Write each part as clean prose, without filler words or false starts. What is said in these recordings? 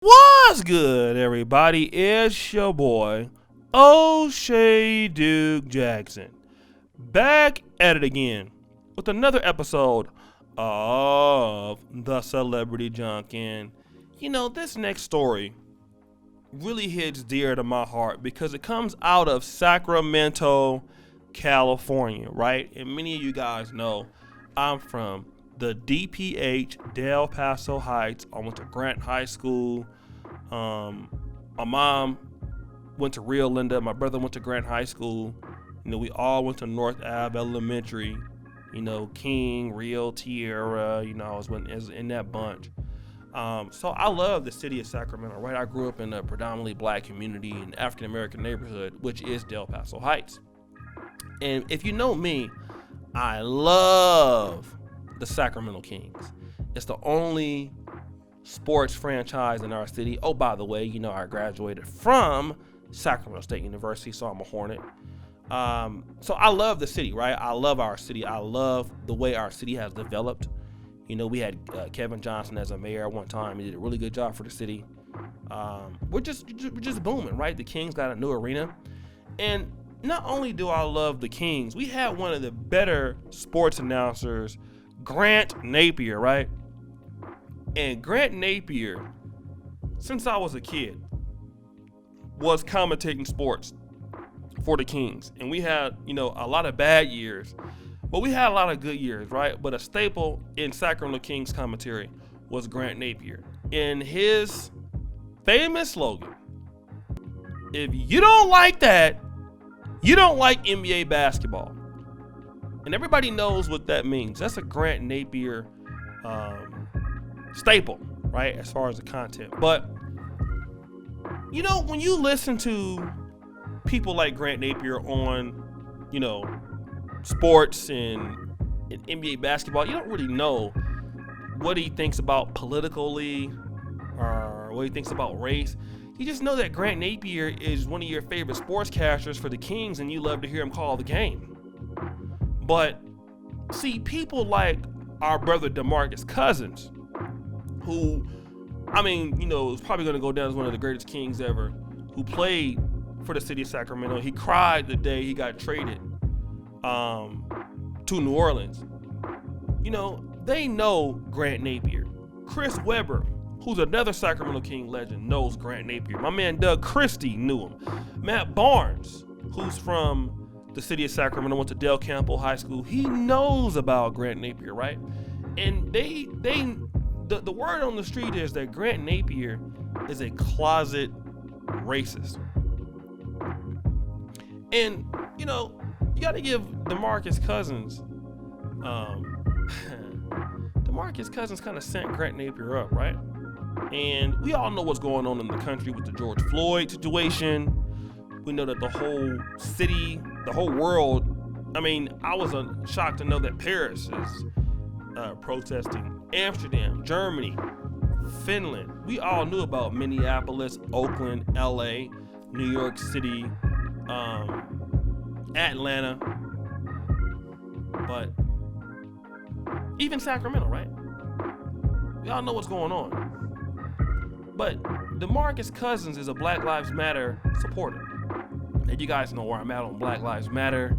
What's good, everybody? It's your boy, O'Shea Duke Jackson, back at it again with another episode of The Celebrity Junk. And, this next story really hits dear to my heart because it comes out of Sacramento, California, right? And many of you guys know I'm from the DPH, Del Paso Heights. I went to Grant High School. My mom went to Rio Linda. My brother went to Grant High School. We all went to North Ave Elementary. King, Rio, Tierra. I was in that bunch. So I love the city of Sacramento, right? I grew up in a predominantly black community and African American neighborhood, which is Del Paso Heights. And if you know me, I love the Sacramento Kings. It's the only sports franchise in our city. Oh, by the way, I graduated from Sacramento State University, so I'm a Hornet. So I love the city, right? I love our city. I love the way our city has developed. We had Kevin Johnson as a mayor at one time. He did a really good job for the city. We're just booming, right? The Kings got a new arena. And not only do I love the Kings, we had one of the better sports announcers, Grant Napear, right? And Grant Napear, since I was a kid, was commentating sports for the Kings. And we had, a lot of bad years, but we had a lot of good years, right? But a staple in Sacramento Kings commentary was Grant Napear. And his famous slogan, if you don't like that, you don't like NBA basketball. And everybody knows what that means. That's a Grant Napear staple, right, as far as the content. But, when you listen to people like Grant Napear on, sports and NBA basketball, you don't really know what he thinks about politically or what he thinks about race. You just know that Grant Napear is one of your favorite sportscasters for the Kings and you love to hear him call the game. But, see, people like our brother DeMarcus Cousins, who, is probably going to go down as one of the greatest Kings ever, who played for the city of Sacramento. He cried the day he got traded to New Orleans. They know Grant Napear. Chris Webber, who's another Sacramento King legend, knows Grant Napear. My man Doug Christie knew him. Matt Barnes, who's from the city of Sacramento, went to Del Campo High School. He knows about Grant Napear, right? And the word on the street is that Grant Napear is a closet racist. And, you got to give DeMarcus Cousins, DeMarcus Cousins kind of sent Grant Napear up, right? And we all know what's going on in the country with the George Floyd situation. We know that the whole city, the whole world, I was shocked to know that Paris is protesting. Amsterdam, Germany, Finland. We all knew about Minneapolis, Oakland, LA, New York City, Atlanta, but even Sacramento, right? We all know what's going on. But DeMarcus Cousins is a Black Lives Matter supporter. And you guys know where I'm at on Black Lives Matter.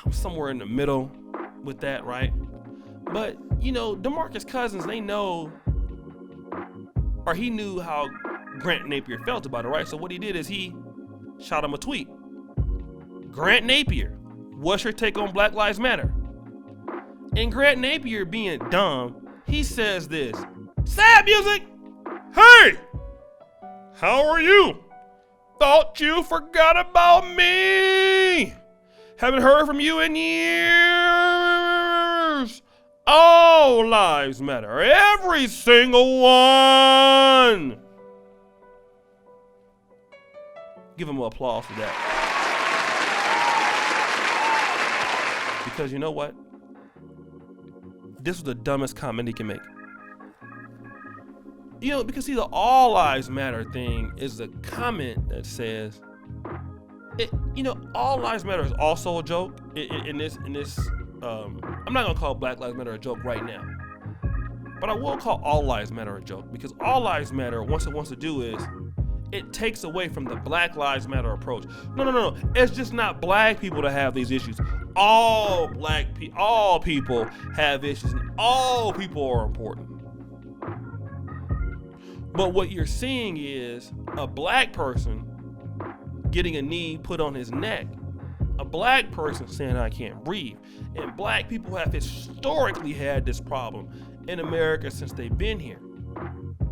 I'm somewhere in the middle with that, right? But, DeMarcus Cousins, they know, or he knew how Grant Napear felt about it, right? So what he did is he shot him a tweet. Grant Napear, what's your take on Black Lives Matter? And Grant Napear, being dumb, he says this: sad music! Hey! How are you? Thought you forgot about me! Haven't heard from you in years! All lives matter. Every single one! Give him an applause for that. Because you know what? This was the dumbest comment he can make. Because see, the all lives matter thing is a comment that says, all lives matter is also a joke in this. I'm not gonna call Black Lives Matter a joke right now. But I will call All Lives Matter a joke, because All Lives Matter, once it wants to do is, it takes away from the Black Lives Matter approach. No. It's just not black people that have these issues. All people have issues, and all people are important. But what you're seeing is a black person getting a knee put on his neck, a black person saying I can't breathe. And black people have historically had this problem in America since they've been here.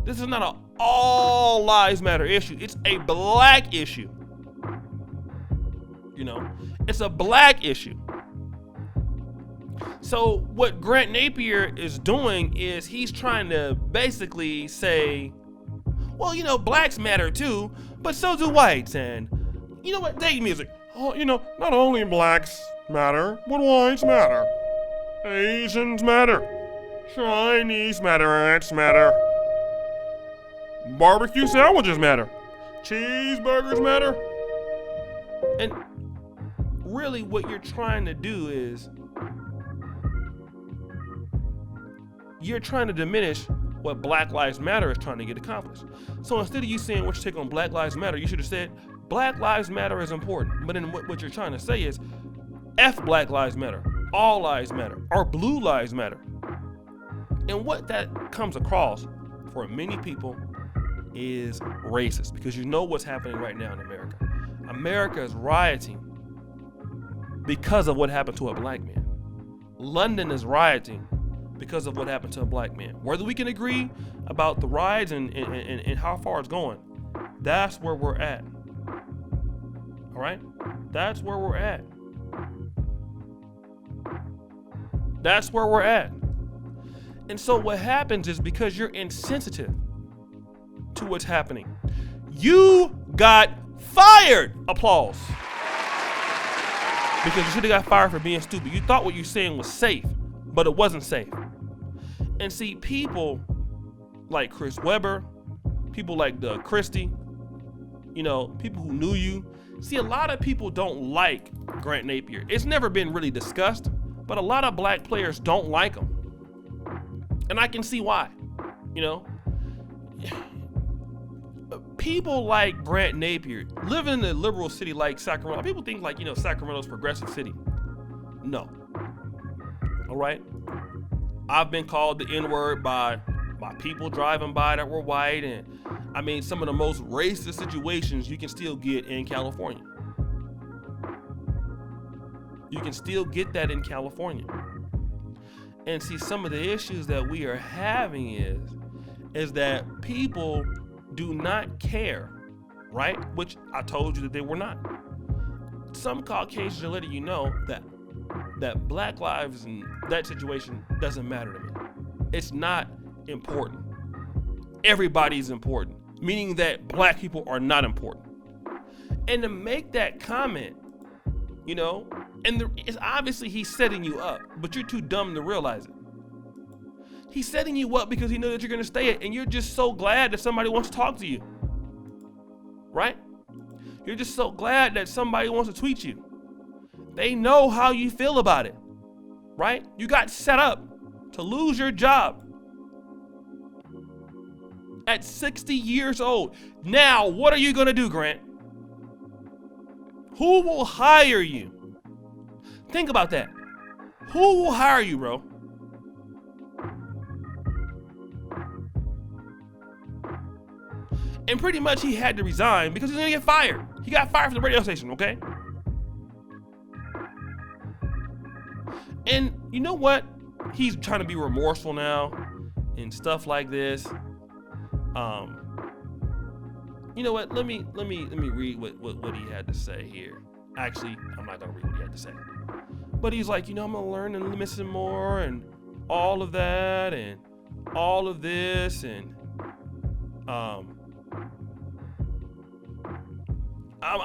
This is not an all lives matter issue. It's a black issue. It's a black issue. So what Grant Napear is doing is he's trying to basically say, well, blacks matter too, but so do whites. And you know what? They music. Oh, not only blacks matter, but whites matter. Asians matter. Chinese matter. Ants matter. Barbecue sandwiches matter. Cheeseburgers matter. And really what you're trying to do is you're trying to diminish what Black Lives Matter is trying to get accomplished. So instead of you saying what you take on Black Lives Matter, you should have said Black Lives Matter is important. But then what you're trying to say is F Black Lives Matter, all lives matter, or blue lives matter. And what that comes across for many people is racist, because you know what's happening right now in America. America is rioting because of what happened to a black man. London is rioting because of what happened to a black man. Whether we can agree about the riots and how far it's going, that's where we're at. All right? That's where we're at. That's where we're at. And so what happens is, because you're insensitive to what's happening, you got fired. Applause. Because you should have got fired for being stupid. You thought what you're saying was safe, but it wasn't safe. And see, people like Chris Webber, people like Doug Christie, people who knew you. See, a lot of people don't like Grant Napear. It's never been really discussed, but a lot of black players don't like him. And I can see why. People like Grant Napear living in a liberal city like Sacramento. People think like, Sacramento's progressive city. No. All right. I've been called the N-word by people driving by that were white. And I mean, some of the most racist situations you can still get in California. You can still get that in California. And see, some of the issues that we are having is that people do not care, right? Which I told you that they were not. Some Caucasians are letting you know that black lives and that situation doesn't matter to me. It's not important. Everybody's important, meaning that black people are not important. And to make that comment, it's obviously he's setting you up, but you're too dumb to realize it. He's setting you up because he knows that you're going to stay it, and you're just so glad that somebody wants to talk to you, right? You're just so glad that somebody wants to tweet you. They know how you feel about it, right? You got set up to lose your job at 60 years old. Now, what are you going to do, Grant? Who will hire you? Think about that. Who will hire you, bro? And pretty much he had to resign because he's gonna get fired. He got fired from the radio station, okay? And you know what? He's trying to be remorseful now and stuff like this. You know what? Let me read what he had to say here. Actually, I'm not gonna read what he had to say. But he's like, I'm gonna learn and listen more and all of that and all of this and I'm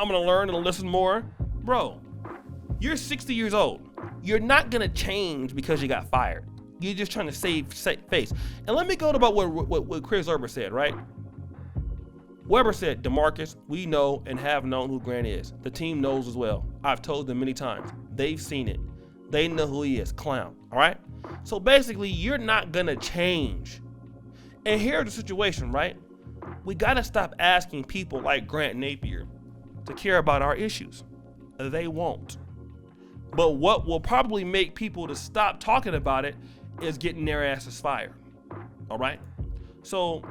gonna learn and listen more. Bro, you're 60 years old. You're not gonna change because you got fired. You're just trying to save face. And let me go to about what Chris Webber said, right? Webber said, DeMarcus, we know and have known who Grant is. The team knows as well. I've told them many times. They've seen it. They know who he is, clown. All right. So basically, you're not gonna change. And here's the situation, right? We gotta stop asking people like Grant Napear to care about our issues. They won't. But what will probably make people to stop talking about it is getting their asses fired. All right. So,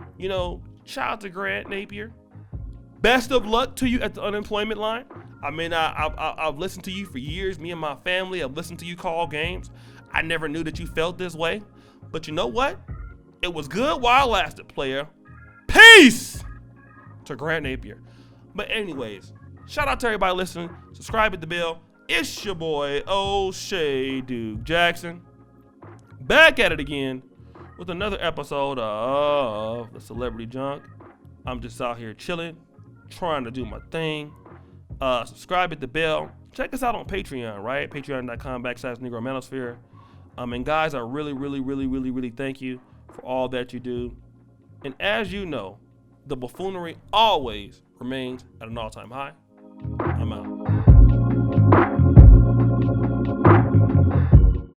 shout out to Grant Napear. Best of luck to you at the unemployment line. I mean, I've listened to you for years. Me and my family have listened to you call games. I never knew that you felt this way. But you know what? It was good while it lasted, player. Peace to Grant Napear. But anyways, shout out to everybody listening. Subscribe, hit the bell. It's your boy, O'Shea Duke Jackson. Back at it again with another episode of The Celebrity Junk. I'm just out here chilling, trying to do my thing. Subscribe, hit the bell. Check us out on Patreon, right? Patreon.com/NegroManosphere. And guys, I really thank you for all that you do. And as you know, the buffoonery always remains at an all-time high.